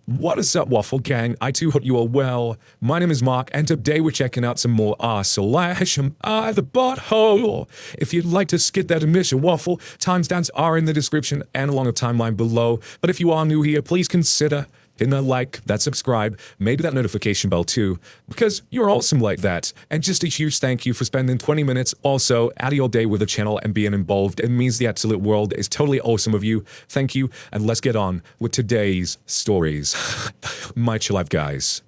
What is up, Waffle Gang? I too hope you are well. My name is Mark, and today we're checking out some more r/I the butthole. If you'd like to skip that admission, Waffle, timestamps are in the description and along the timeline below. But if you are new here, please consider hitting that like, that subscribe, maybe that notification bell too, because you're awesome like that. And just a huge thank you for spending 20 minutes also out of your day with the channel and being involved. It means the absolute world. Is totally awesome of you. Thank you, and let's get on with today's stories. My chill life, guys.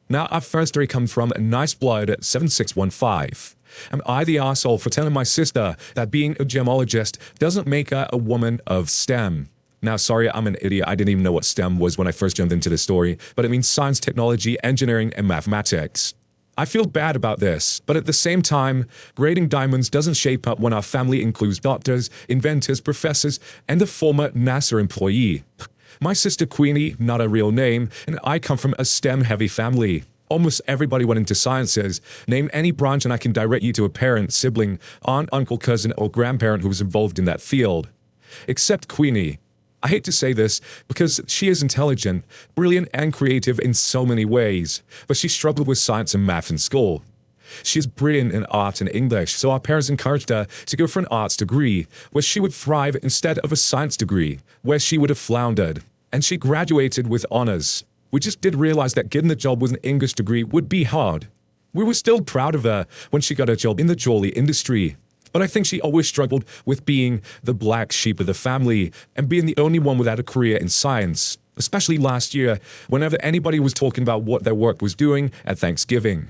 Now, our first story comes from Nice Blood 7615. Am I the arsehole for telling my sister that being a gemologist doesn't make her a woman of STEM? Now, sorry, I'm an idiot. I didn't even know what STEM was when I first jumped into the story, but it means science, technology, engineering, and mathematics. I feel bad about this, but at the same time, grading diamonds doesn't shape up when our family includes doctors, inventors, professors, and a former NASA employee. My sister Queenie, not a real name, and I come from a STEM-heavy family. Almost everybody went into sciences. Name any branch and I can direct you to a parent, sibling, aunt, uncle, cousin, or grandparent who was involved in that field. Except Queenie. I hate to say this because she is intelligent, brilliant, and creative in so many ways, but she struggled with science and math in school. She is brilliant in art and English, so our parents encouraged her to go for an arts degree, where she would thrive instead of a science degree, where she would have floundered. And she graduated with honors. We just did realize that getting a job with an English degree would be hard. We were still proud of her when she got a job in the jewelry industry. But I think she always struggled with being the black sheep of the family and being the only one without a career in science, especially last year, whenever anybody was talking about what their work was doing at Thanksgiving.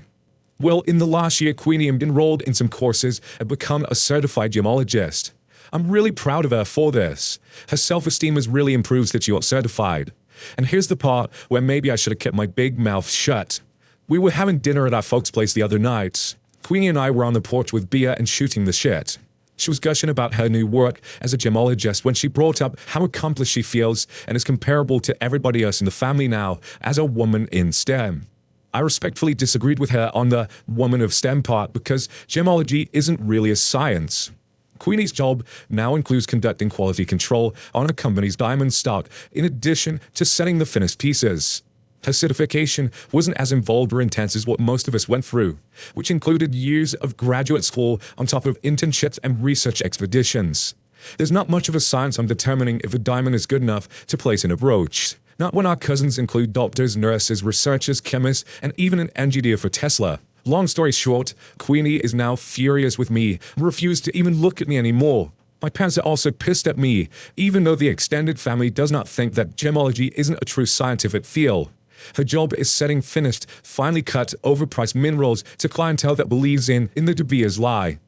Well, in the last year, Queenie enrolled in some courses and become a certified gemologist. I'm really proud of her for this. Her self-esteem has really improved since she got certified. And here's the part where maybe I should have kept my big mouth shut. We were having dinner at our folks' place the other night. Queenie and I were on the porch with beer and shooting the shit. She was gushing about her new work as a gemologist when she brought up how accomplished she feels and is comparable to everybody else in the family now as a woman in STEM. I respectfully disagreed with her on the woman of STEM part because gemology isn't really a science. Queenie's job now includes conducting quality control on a company's diamond stock, in addition to setting the finished pieces. Her certification wasn't as involved or intense as what most of us went through, which included years of graduate school on top of internships and research expeditions. There's not much of a science on determining if a diamond is good enough to place in a brooch. Not when our cousins include doctors, nurses, researchers, chemists, and even an engineer for Tesla. Long story short, Queenie is now furious with me and refused to even look at me anymore. My parents are also pissed at me, even though the extended family does not think that gemology isn't a true scientific field. Her job is selling finished, finely cut, overpriced minerals to clientele that believes in the De Beers lie.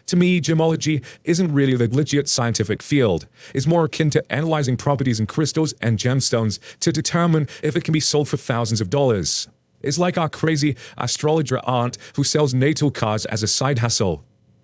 To me, gemology isn't really the legit scientific field. It's more akin to analyzing properties in crystals and gemstones to determine if it can be sold for thousands of dollars. It's like our crazy astrologer aunt who sells natal cards as a side hustle.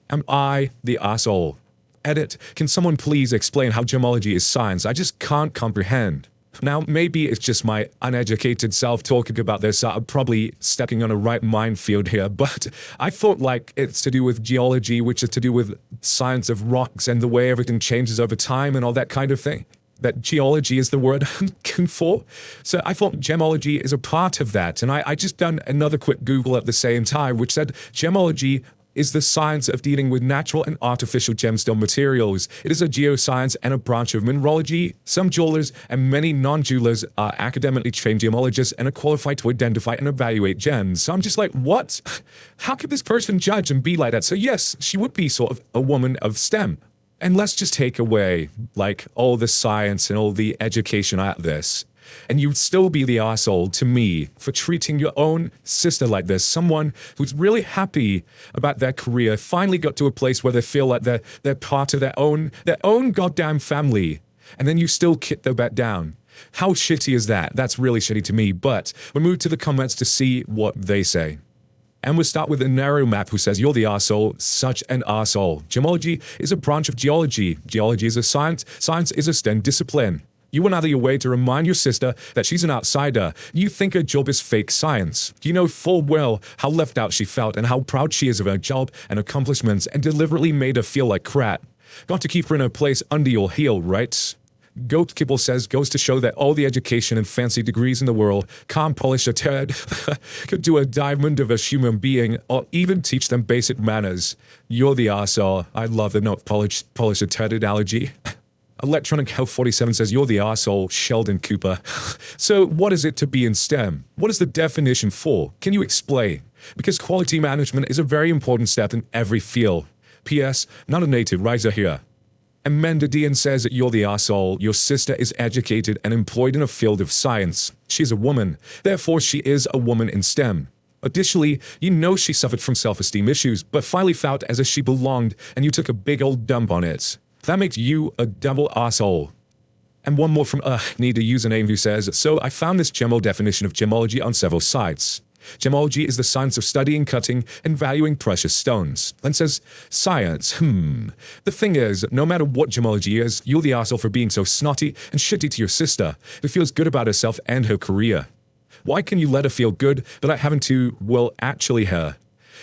Am I the asshole? Edit, can someone please explain how gemology is science? I just can't comprehend. Now, maybe it's just my uneducated self talking about this. I'm probably stepping on a right minefield here, but I thought like it's to do with geology, which is to do with science of rocks and the way everything changes over time and all that kind of thing. That geology is the word I'm looking for. So I thought gemology is a part of that. And I just done another quick Google at the same time, which said gemology is the science of dealing with natural and artificial gemstone materials. It is a geoscience and a branch of mineralogy. Some jewelers and many non-jewelers are academically trained gemologists and are qualified to identify and evaluate gems. So I'm just like, what? How could this person judge and be like that? So yes, she would be sort of a woman of STEM. And let's just take away, like, all the science and all the education out of this. And you'd still be the arsehole to me for treating your own sister like this. Someone who's really happy about their career, finally got to a place where they feel like they're part of their own goddamn family. And then you still kick their back down. How shitty is that? That's really shitty to me. But we'll move to the comments to see what they say. And we'll start with a narrow map who says, you're the arsehole, such an arsehole. Gemology is a branch of geology. Geology is a science. Science is a STEM discipline. You went out of your way to remind your sister that she's an outsider. You think her job is fake science. You know full well how left out she felt and how proud she is of her job and accomplishments and deliberately made her feel like crap. Got to keep her in her place under your heel, right? Goat Kibble says, goes to show that all the education and fancy degrees in the world can't polish a turd, could do a diamond of a human being, or even teach them basic manners. You're the arsehole. I love the not polish a turd analogy. Electronic Health 47 says, you're the arsehole, Sheldon Cooper. So what is it to be in STEM? What is the definition for? Can you explain? Because quality management is a very important step in every field. P.S. Not a native riser here. Amanda Dean says that you're the arsehole. Your sister is educated and employed in a field of science. She's a woman. Therefore, she is a woman in STEM. Additionally, you know she suffered from self-esteem issues, but finally felt as if she belonged, and you took a big old dump on it. That makes you a double arsehole. And one more from need a username who says, so I found this Gemo definition of gemology on several sites. Gemology is the science of studying, cutting, and valuing precious stones. Then says, science, The thing is, no matter what gemology is, you're the arsehole for being so snotty and shitty to your sister, who feels good about herself and her career. Why can you let her feel good, but not having to, well, actually her?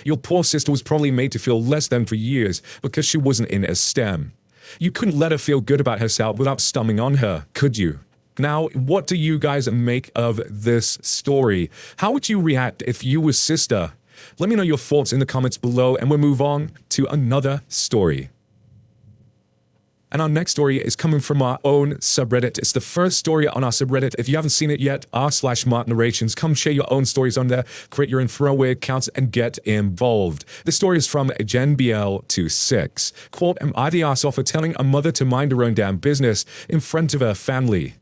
Your poor sister was probably made to feel less than for years because she wasn't in a STEM. You couldn't let her feel good about herself without stumming on her, could you? Now, what do you guys make of this story? How would you react if you were sister? Let me know your thoughts in the comments below, and we'll move on to another story. And our next story is coming from our own subreddit. It's the first story on our subreddit. If you haven't seen it yet, r/marknarrations. Come share your own stories on there, create your own throwaway accounts, and get involved. The story is from GenBL26. Quote, am I the arsehole for telling a mother to mind her own damn business in front of her family?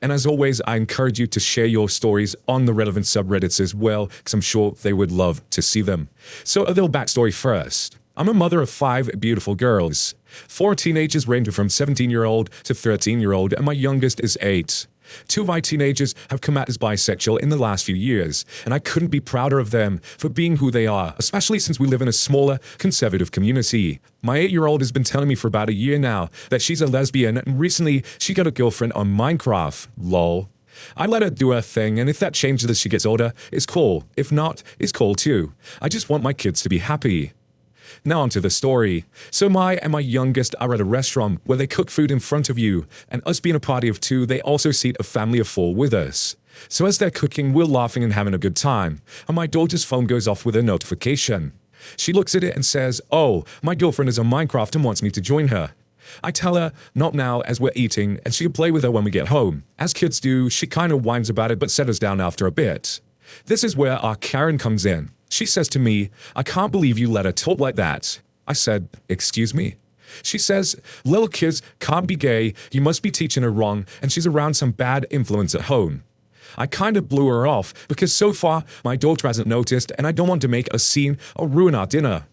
And as always, I encourage you to share your stories on the relevant subreddits as well, because I'm sure they would love to see them. So a little backstory first. I'm a mother of 5 beautiful girls. 4 teenagers ranging from 17-year-old to 13-year-old, and my youngest is 8. 2 of my teenagers have come out as bisexual in the last few years, and I couldn't be prouder of them for being who they are, especially since we live in a smaller, conservative community. My 8-year-old has been telling me for about a year now that she's a lesbian, and recently she got a girlfriend on Minecraft. Lol. I let her do her thing, and if that changes as she gets older, it's cool. If not, it's cool too. I just want my kids to be happy. Now onto the story. So my youngest are at a restaurant where they cook food in front of you, and us being a party of 2, they also seat a family of 4 with us. So as they're cooking, we're laughing and having a good time, and my daughter's phone goes off with a notification. She looks at it and says, oh, my girlfriend is on Minecraft and wants me to join her. I tell her, not now as we're eating, and she can play with her when we get home. As kids do, she kind of whines about it but settles down after a bit. This is where our Karen comes in. She says to me, I can't believe you let her talk like that. I said, excuse me? She says, little kids can't be gay, you must be teaching her wrong, and she's around some bad influence at home. I kind of blew her off, because so far, my daughter hasn't noticed, and I don't want to make a scene or ruin our dinner.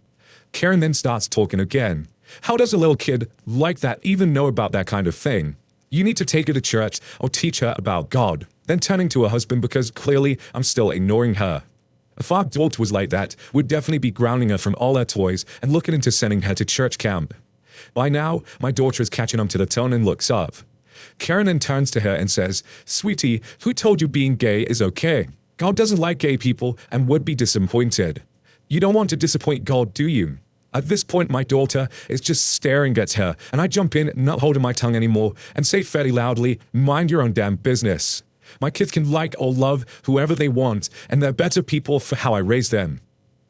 Karen then starts talking again. How does a little kid like that even know about that kind of thing? You need to take her to church or teach her about God. Then turning to her husband because clearly I'm still ignoring her. If our daughter was like that, we'd definitely be grounding her from all her toys and looking into sending her to church camp. By now, my daughter is catching on to the tone and looks up. Karen then turns to her and says, sweetie, who told you being gay is okay? God doesn't like gay people and would be disappointed. You don't want to disappoint God, do you? At this point, my daughter is just staring at her, and I jump in, not holding my tongue anymore, and say fairly loudly, mind your own damn business. My kids can like or love whoever they want, and they're better people for how I raise them.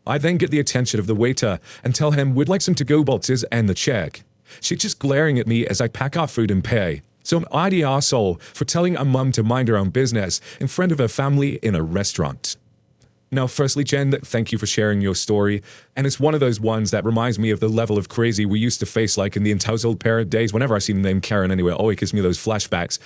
I then get the attention of the waiter and tell him we'd like some to-go boxes and the check. She's just glaring at me as I pack our food and pay. So am I the arsehole for telling a mum to mind her own business in front of her family in a restaurant? Now, firstly, Jen, thank you for sharing your story. And it's one of those ones that reminds me of the level of crazy we used to face like in the entitled parent days. Whenever I see the name Karen anywhere, it gives me those flashbacks.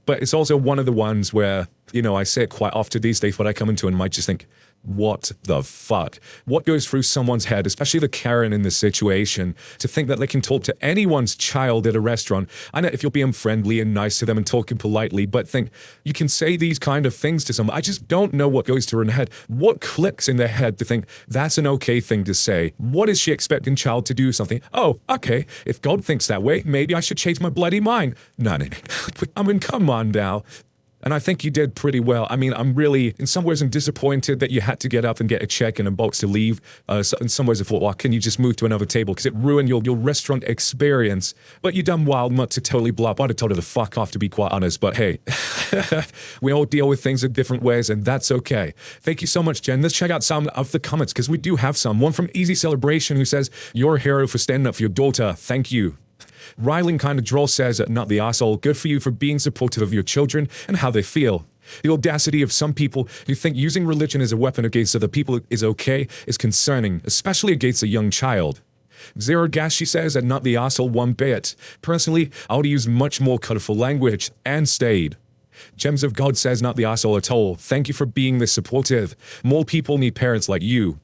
But it's also one of the ones where, I say it quite often these days, what I come into and might just think, what the fuck? What goes through someone's head, especially the Karen in this situation, to think that they can talk to anyone's child at a restaurant? I know if you're being friendly and nice to them and talking politely, but think you can say these kind of things to someone. I just don't know what goes through their head. What clicks in their head to think that's an okay thing to say? What is she expecting child to do something? Oh, okay, if God thinks that way, maybe I should change my bloody mind. No. I mean, come on now. And I think you did pretty well. I mean, I'm really, in some ways, I'm disappointed that you had to get up and get a check and a box to leave. So in some ways, I thought, well, can you just move to another table? Because it ruined your restaurant experience. But you done well not to totally blow up. I'd have told her to fuck off, to be quite honest. But hey, we all deal with things in different ways, and that's okay. Thank you so much, Jen. Let's check out some of the comments, because we do have some. One from Easy Celebration, who says, "You're a hero for standing up for your daughter. Thank you." Ryling Kind of Droll says, "Not the asshole. Good for you for being supportive of your children and how they feel. The audacity of some people who think using religion as a weapon against other people is okay is concerning, especially against a young child." Zero Gas, she says, "Not the asshole one bit. Personally, I would use much more colorful language," and stayed. Gems of God says, "Not the asshole at all. Thank you for being this supportive. More people need parents like you."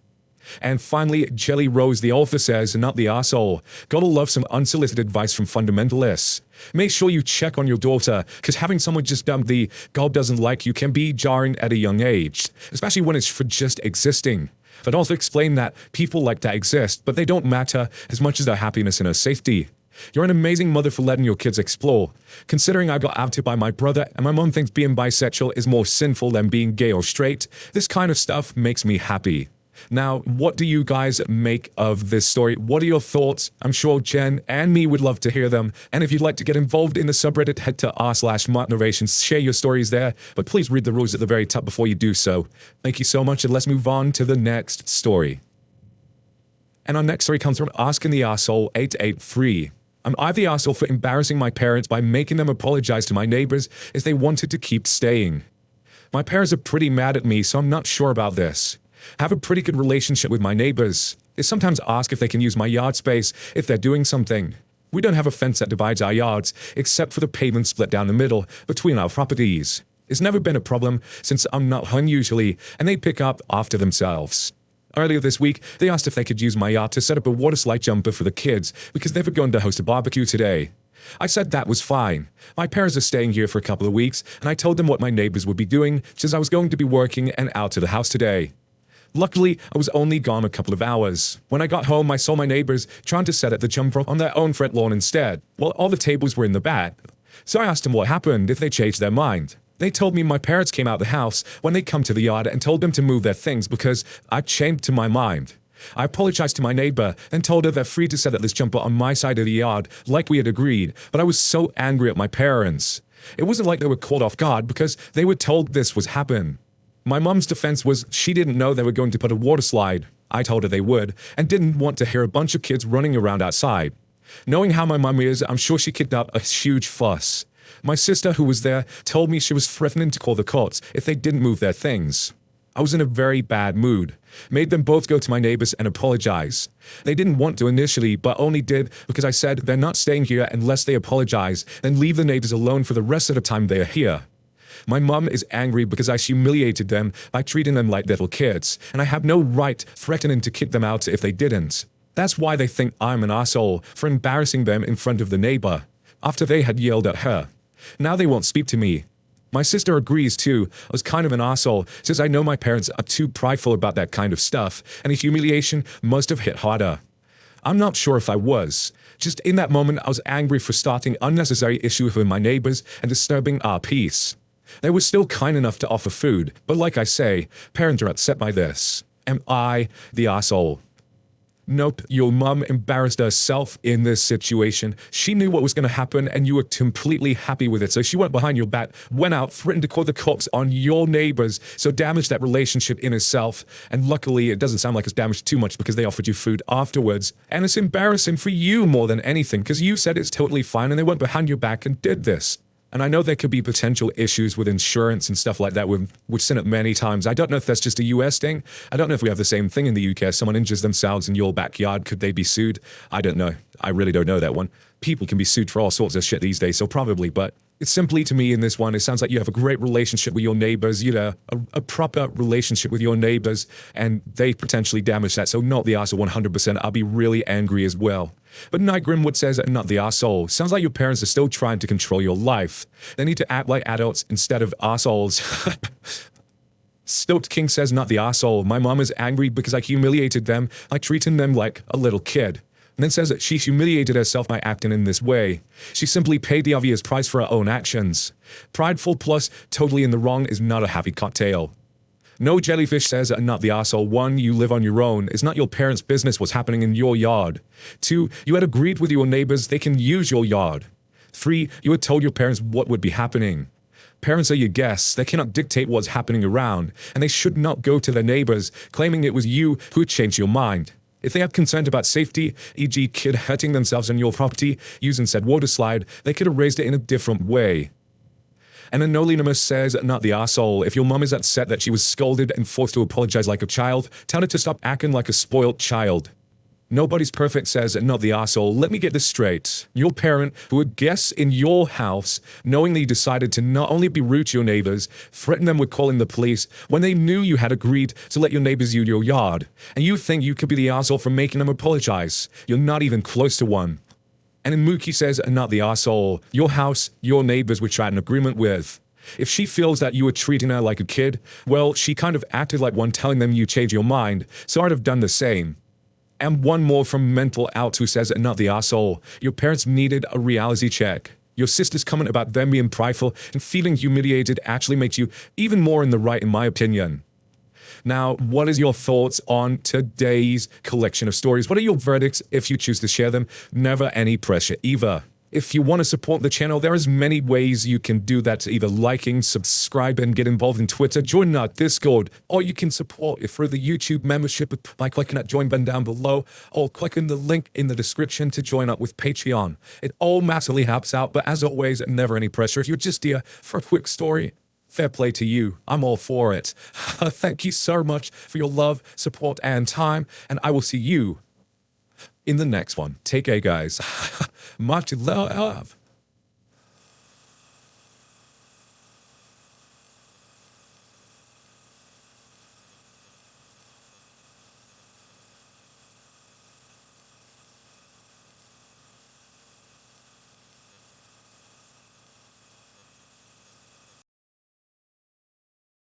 And finally, Jelly Rose the author says, "Not the asshole. Gotta love some unsolicited advice from fundamentalists. Make sure you check on your daughter, because having someone just dump the 'God doesn't like you' can be jarring at a young age, especially when it's for just existing. But also explain that people like that exist, but they don't matter as much as their happiness and their safety. You're an amazing mother for letting your kids explore. Considering I got outed by my brother and my mom thinks being bisexual is more sinful than being gay or straight, this kind of stuff makes me happy." Now, what do you guys make of this story? What are your thoughts? I'm sure Jen and me would love to hear them. And if you'd like to get involved in the subreddit, head to r/marknarrations, share your stories there, but please read the rules at the very top before you do so. Thank you so much, and let's move on to the next story. And our next story comes from Asking the Arsehole 883. "I'm the arsehole for embarrassing my parents by making them apologize to my neighbors as they wanted to keep staying. My parents are pretty mad at me, so I'm not sure about this. I have a pretty good relationship with my neighbors. They sometimes ask if they can use my yard space if they're doing something. We don't have a fence that divides our yards, except for the pavement split down the middle between our properties. It's never been a problem since I'm not home usually, and they pick up after themselves. Earlier this week, they asked if they could use my yard to set up a water slide jumper for the kids because they were going to host a barbecue today. I said that was fine. My parents are staying here for a couple of weeks, and I told them what my neighbors would be doing since I was going to be working and out of the house today. Luckily, I was only gone a couple of hours. When I got home, I saw my neighbors trying to set up the jumper on their own front lawn instead, while all the tables were in the back. So I asked them what happened, if they changed their mind. They told me my parents came out the house when they come to the yard and told them to move their things because I'd changed to my mind. I apologized to my neighbor and told her they're free to set up this jumper on my side of the yard like we had agreed, but I was so angry at my parents. It wasn't like they were caught off guard because they were told this was happen. My mom's defense was she didn't know they were going to put a water slide. I told her they would, and didn't want to hear a bunch of kids running around outside. Knowing how my mom is, I'm sure she kicked up a huge fuss. My sister, who was there, told me she was threatening to call the cops if they didn't move their things. I was in a very bad mood. Made them both go to my neighbors and apologize. They didn't want to initially, but only did because I said they're not staying here unless they apologize, then leave the neighbors alone for the rest of the time they are here. My mom is angry because I humiliated them by treating them like little kids, and I have no right threatening to kick them out if they didn't. That's why they think I'm an asshole for embarrassing them in front of the neighbor, after they had yelled at her. Now they won't speak to me. My sister agrees too. I was kind of an asshole since I know my parents are too prideful about that kind of stuff, and the humiliation must have hit harder. I'm not sure if I was. Just in that moment, I was angry for starting unnecessary issues with my neighbors and disturbing our peace. They were still kind enough to offer food, but like I say, parents are upset by this. Am I the asshole? Nope, your mum embarrassed herself in this situation. She knew what was going to happen and you were completely happy with it. So she went behind your back, went out, threatened to call the cops on your neighbors, so damaged that relationship in itself. And luckily, it doesn't sound like it's damaged too much because they offered you food afterwards. And it's embarrassing for you more than anything because you said it's totally fine and they went behind your back and did this. And I know there could be potential issues with insurance and stuff like that, which seen it many times. I don't know if that's just a US thing. I don't know if we have the same thing in the UK. If someone injures themselves in your backyard, could they be sued? I don't know. I really don't know that one. People can be sued for all sorts of shit these days, so probably, but it's simply to me in this one, it sounds like you have a great relationship with your neighbors, you know, a proper relationship with your neighbors, and they potentially damage that, so not the arsehole 100%. I'll be really angry as well. But Night Grimwood says, not the arsehole. Sounds like your parents are still trying to control your life. They need to act like adults instead of arseholes. Stoked King says, not the arsehole. My mom is angry because I humiliated them by treating them like a little kid. And then says that she humiliated herself by acting in this way. She simply paid the obvious price for her own actions. Prideful plus totally in the wrong is not a happy cocktail. No jellyfish says not the arsehole. 1. You live on your own. It's not your parents' business what's happening in your yard. 2. You had agreed with your neighbors they can use your yard. 3. You had told your parents what would be happening. Parents are your guests. They cannot dictate what's happening around, and they should not go to their neighbors claiming it was you who had changed your mind. If they are concerned about safety, e.g. kid hurting themselves on your property using said water slide, they could have raised it in a different way. And Anonymous says, not the arsehole. If your mom is upset that she was scolded and forced to apologize like a child, tell her to stop acting like a spoiled child. Nobody's perfect says, not the arsehole. Let me get this straight. Your parent, who would guest in your house, knowingly decided to not only be rude to your neighbors, threaten them with calling the police, when they knew you had agreed to let your neighbors use your yard. And you think you could be the arsehole for making them apologize. You're not even close to one. And then Mookie says, not the arsehole. Your house, your neighbors, which you're at an agreement with. If she feels that you were treating her like a kid, well, she kind of acted like one telling them you changed your mind, so I'd have done the same. And one more from Mental Out who says, not the arsehole. Your parents needed a reality check. Your sister's comment about them being prideful and feeling humiliated actually makes you even more in the right, in my opinion. Now, what is your thoughts on today's collection of stories? What are your verdicts if you choose to share them? Never any pressure either. If you want to support the channel, there is many ways you can do that, either liking, subscribe, and get involved in Twitter, join our Discord, or you can support it through the YouTube membership by clicking that join button down below, or clicking the link in the description to join up with Patreon. It all massively helps out, but as always, never any pressure. If you're just here for a quick story, fair play to you. I'm all for it. Thank you so much for your love, support, and time, and I will see you in the next one. Take care, guys. Much love.